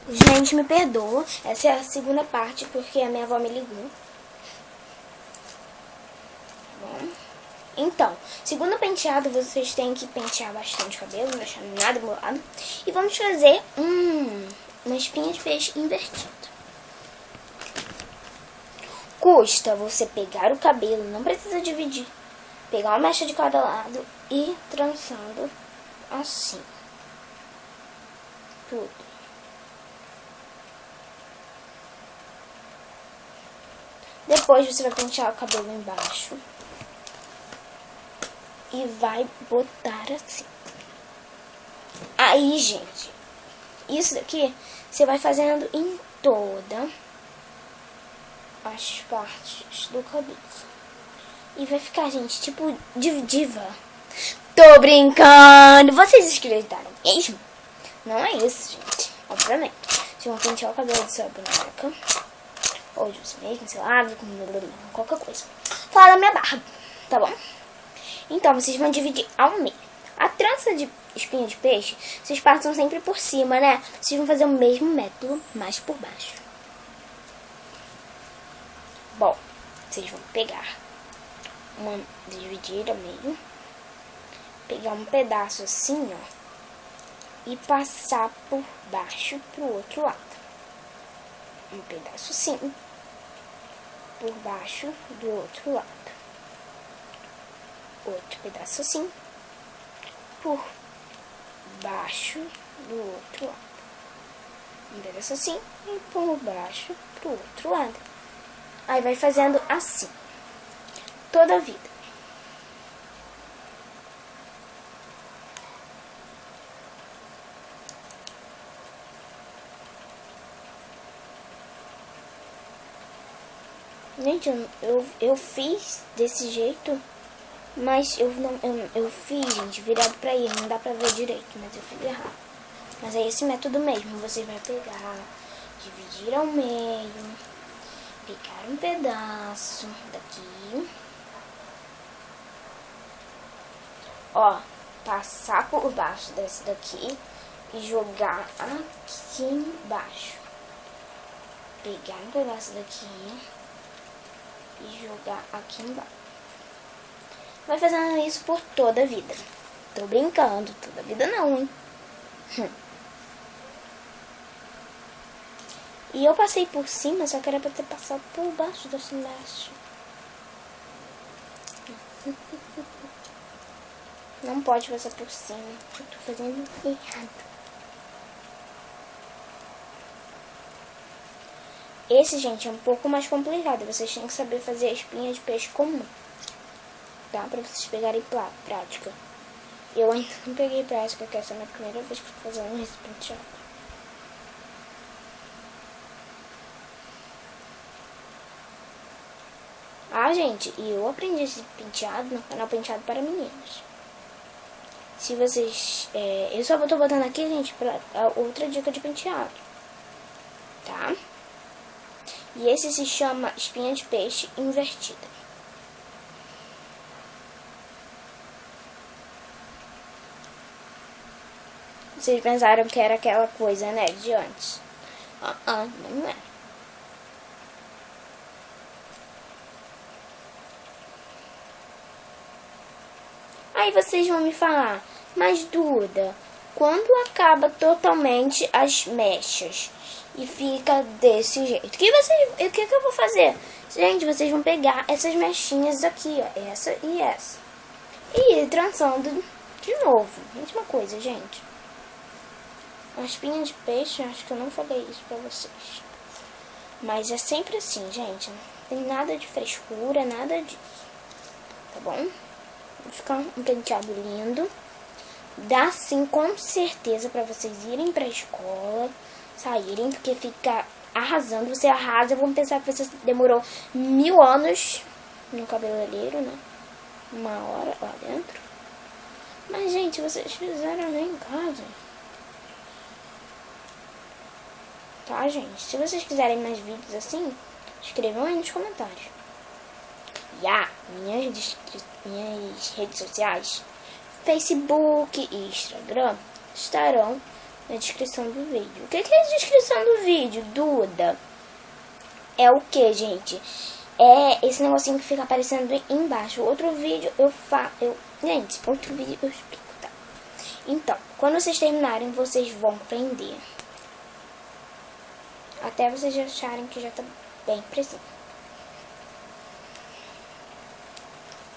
Gente, me perdoa. Essa é a segunda parte porque a minha avó me ligou. Bom. Então, segundo penteado, vocês têm que pentear bastante o cabelo, não deixar nada molhado. E vamos fazer uma espinha de peixe invertida. Custa você pegar o cabelo, não precisa dividir. Pegar uma mecha de cada lado e trançando assim. Tudo. Depois você vai pentear o cabelo embaixo. E vai botar assim. Aí, gente, isso daqui você vai fazendo em toda as partes do cabelo. E vai ficar, gente, tipo diva. Tô brincando! Vocês acreditaram mesmo? Não é isso, gente. Obviamente. Vocês vão pentear o cabelo de sua boneca. Ou de você mesmo, sei lá, qualquer coisa. Fala da minha barba, tá bom? Então, vocês vão dividir ao meio. A trança de espinha de peixe, vocês passam sempre por cima, né? Vocês vão fazer o mesmo método, mas por baixo. Bom, vocês vão pegar dividir ao meio. Pegar um pedaço assim, ó. E passar por baixo pro outro lado. Um pedaço assim. Por baixo do outro lado. Outro pedaço assim. Por baixo do outro lado. Um pedaço assim e por baixo pro outro lado. Aí vai fazendo assim. Toda a vida. Gente, eu fiz desse jeito, mas eu fiz, gente, virado pra ir, não dá pra ver direito, mas eu fiz errado. Mas é esse método mesmo, você vai pegar, dividir ao meio, pegar um pedaço daqui, ó, passar por baixo desse daqui e jogar aqui embaixo. Pegar um pedaço daqui e jogar aqui embaixo. Vai fazendo isso por toda a vida. Tô brincando, toda a vida não, hein? E eu passei por cima, só que era pra ter passado por baixo dessa mecha. Não pode passar por cima. Eu tô fazendo errado. Esse, gente, é um pouco mais complicado. Vocês têm que saber fazer a espinha de peixe comum. Tá? Pra vocês pegarem prática. Eu ainda não peguei prática, que essa é a minha primeira vez que eu tô fazendo esse penteado. Ah, gente, e eu aprendi esse penteado no canal Penteado para Meninas. Se vocês... eu só tô botando aqui, gente, pra outra dica de penteado. Tá? E esse se chama espinha de peixe invertida. Vocês pensaram que era aquela coisa, né, de antes? Não é. Aí vocês vão me falar, mas Duda, quando acaba totalmente as mechas e fica desse jeito, o que eu vou fazer? Gente, vocês vão pegar essas mechinhas aqui, ó, essa e essa, e ir trançando de novo. Mesma coisa, gente. A espinha de peixe, acho que eu não falei isso pra vocês. Mas é sempre assim, gente. Não tem nada de frescura, nada disso. Tá bom? Vai ficar um penteado lindo. Dá sim, com certeza, pra vocês irem pra escola, saírem, porque fica arrasando. Você arrasa, vamos pensar que você demorou 1000 anos no cabeleireiro, né? 1 hora lá dentro. Mas, gente, vocês fizeram nem em casa. Tá, gente? Se vocês quiserem mais vídeos assim, escrevam aí nos comentários. E minhas redes sociais, Facebook e Instagram, estarão na descrição do vídeo. O que é a descrição do vídeo, Duda? É o que, gente? É esse negocinho que fica aparecendo embaixo. Outro vídeo gente, outro vídeo eu explico, tá? Então, quando vocês terminarem, vocês vão prender. Até vocês acharem que já tá bem preciso.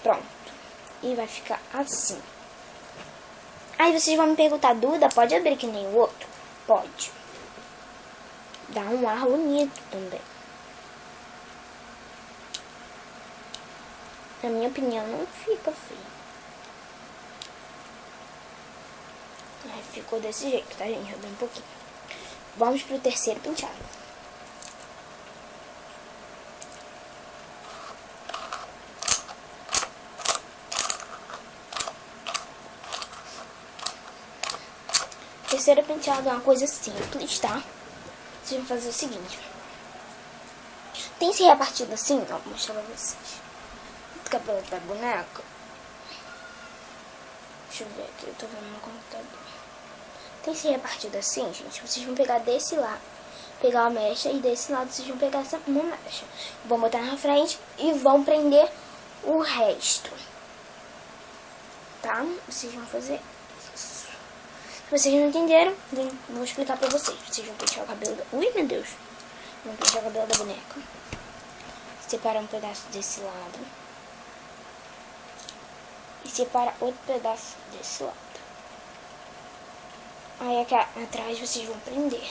Pronto. E vai ficar assim. Aí vocês vão me perguntar, Duda, pode abrir que nem o outro? Pode. Dá um ar bonito também. Na minha opinião, não fica feio. Aí ficou desse jeito, tá, gente? Bem um pouquinho. Vamos pro terceiro penteado. Terceiro penteado é uma coisa simples, tá? Vocês vão fazer o seguinte. Tem esse repartido assim, ó, vou mostrar pra vocês. O cabelo da boneca. Deixa eu ver aqui, eu tô vendo no computador. Tem esse repartido assim, gente. Vocês vão pegar desse lado, pegar a mecha, e desse lado vocês vão pegar essa uma mecha. Vão botar na frente e vão prender o resto. Tá? Vocês vão fazer isso. Se vocês não entenderam, vou explicar pra vocês. Vocês vão pentear o cabelo da... Ui, meu Deus. Vão pentear o cabelo da boneca. Separar um pedaço desse lado. E separa outro pedaço desse lado. Aí aqui atrás vocês vão prender.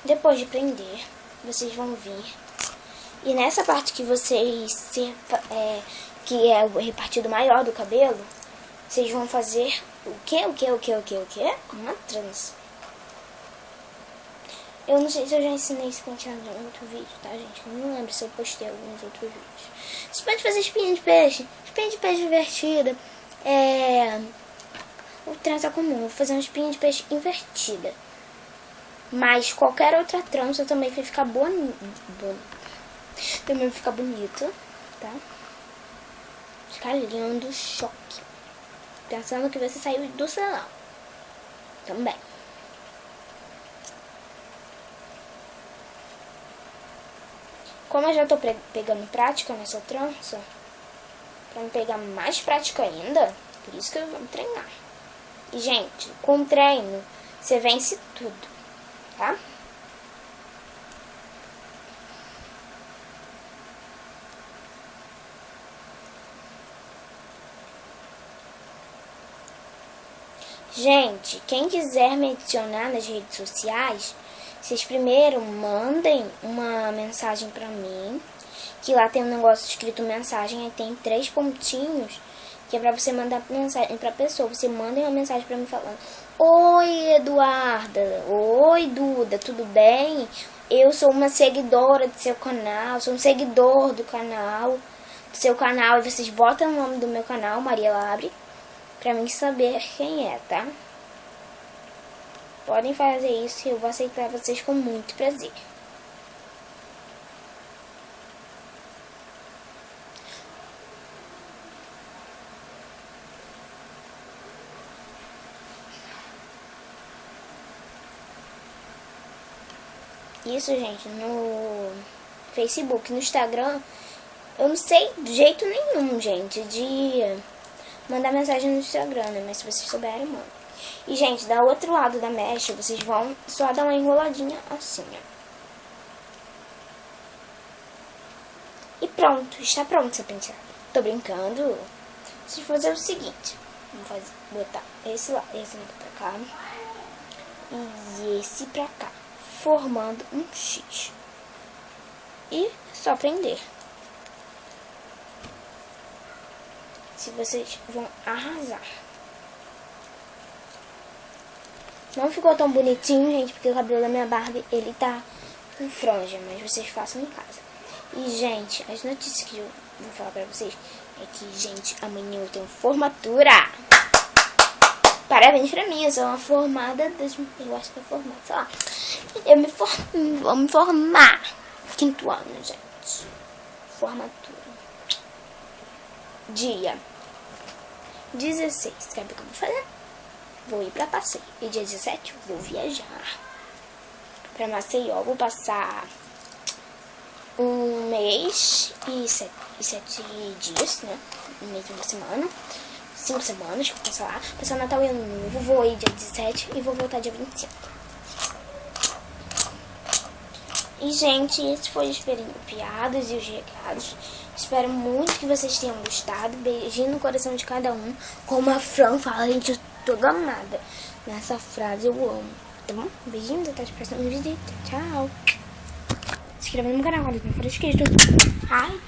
Depois de prender, vocês vão vir. E nessa parte que vocês que é o repartido maior do cabelo, vocês vão fazer o quê? Uma trança. Eu não sei se eu já ensinei esse penteado em outro vídeo, tá, gente? Eu não lembro se eu postei alguns outros vídeos. Você pode fazer espinha de peixe invertida. O trança comum, vou fazer uma espinha de peixe invertida. Mas qualquer outra trança também vai ficar também vai ficar bonito, tá? Ficar lindo, choque. Pensando que você saiu do salão. Também. Como eu já tô pegando prática nessa trança, pra me pegar mais prática ainda, por isso que eu vou treinar. E, gente, com treino, você vence tudo, tá? Gente, quem quiser me adicionar nas redes sociais, vocês primeiro mandem uma mensagem pra mim, que lá tem um negócio escrito mensagem, aí tem 3 pontinhos, que é pra você mandar mensagem pra pessoa. Você manda uma mensagem pra mim falando: oi, Eduarda, oi, Duda, tudo bem? Eu sou uma seguidora do seu canal, sou um seguidor do seu canal, e vocês botam o nome do meu canal, Maria Labre, pra mim saber quem é, tá? Podem fazer isso e eu vou aceitar vocês com muito prazer. Isso, gente, no Facebook, no Instagram, eu não sei de jeito nenhum, gente, de mandar mensagem no Instagram, né? Mas se vocês souberem, manda. E, gente, do outro lado da mecha, vocês vão só dar uma enroladinha assim, ó. E pronto, está pronto seu penteado. Tô brincando. Vocês vão fazer o seguinte. Vamos botar esse lado pra cá. E esse pra cá. Formando um X. E só prender. Se vocês vão arrasar. Não ficou tão bonitinho, gente, porque o cabelo da minha Barbie, ele tá com franja, mas vocês façam em casa. E, gente, as notícias que eu vou falar pra vocês é que, gente, amanhã eu tenho formatura. Parabéns pra mim, eu sou uma formada, eu acho que é formada, sei lá. Vou me formar. 5º ano, gente. gente. Formatura. Dia 16. Sabe o que eu vou fazer? Vou ir pra passeio. E dia 17 vou viajar pra Maceió. Vou passar 1 mês e 7 dias, né? 1 mês e 1 semana. 5 semanas que eu vou passar lá. Passar Natal e Ano Novo. Vou ir dia 17 e vou voltar dia 25. E, gente, esse foi os piadas e os recados. Espero muito que vocês tenham gostado. Beijinho no coração de cada um. Como a Fran fala, gente, eu tô gamada nessa frase, eu amo. Tá bom? Beijinhos, até os próximos vídeos. Tchau. Se inscreva no meu canal, não for inscrito. Ai.